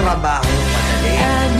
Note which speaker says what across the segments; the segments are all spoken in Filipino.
Speaker 1: trabaho madali.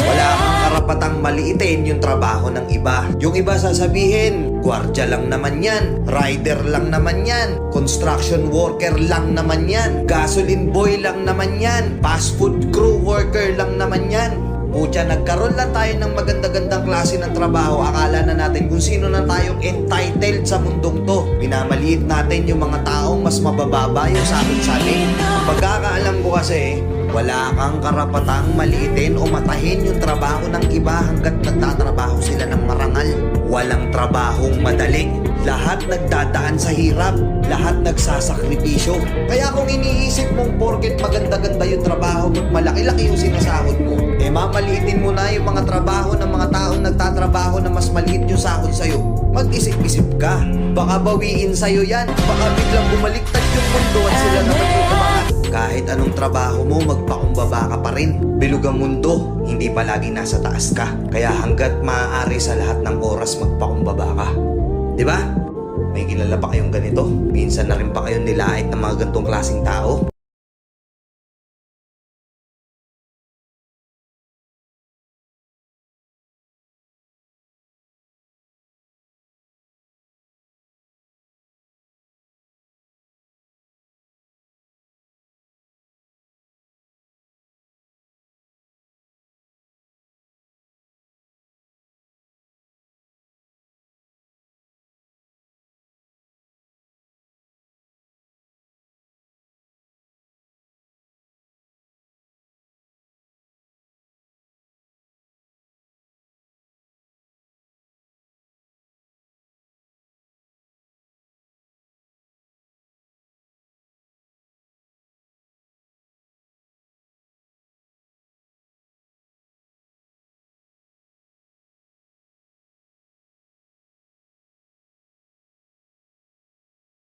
Speaker 1: Wala kang karapatang maliitin yung trabaho ng iba. Yung iba sasabihin, gwardiya lang naman yan, rider lang naman yan, construction worker lang naman yan, gasoline boy lang naman yan, fast food crew worker lang naman yan. Pucha, nagkaroon lang tayo ng maganda-gandang klase ng trabaho. Akala na natin kung sino na tayong entitled sa mundong to. Minamaliit natin yung mga taong mas mabababa yung sahod sa atin. Pagkakaalam ko kasi, wala kang karapatang maliitin o matahin yung trabaho ng iba hanggat nagtatrabaho sila ng marangal. Walang trabahong madali. Lahat nagdadaan sa hirap. Lahat nagsasakripisyo. Kaya kung iniisip mong porket maganda-ganda yung trabaho mo't malaki-laki yung sinasahod mo, mamaliitin mo na yung mga trabaho ng mga taong nagtatrabaho na mas maliit yung sahod sa'yo. Mag-isip-isip ka. Baka bawiin sa'yo yan. Baka biglang bumaliktad yung mundo at sila naman yung kumangat. Kahit anong trabaho mo, magpakumbaba ka pa rin. Bilog ang mundo, hindi palagi nasa taas ka. Kaya hanggat maaari sa lahat ng oras, magpakumbaba ka. Diba? May kilala pa kayong ganito? Minsan na rin pa kayong nilait ng mga ganitong klaseng tao?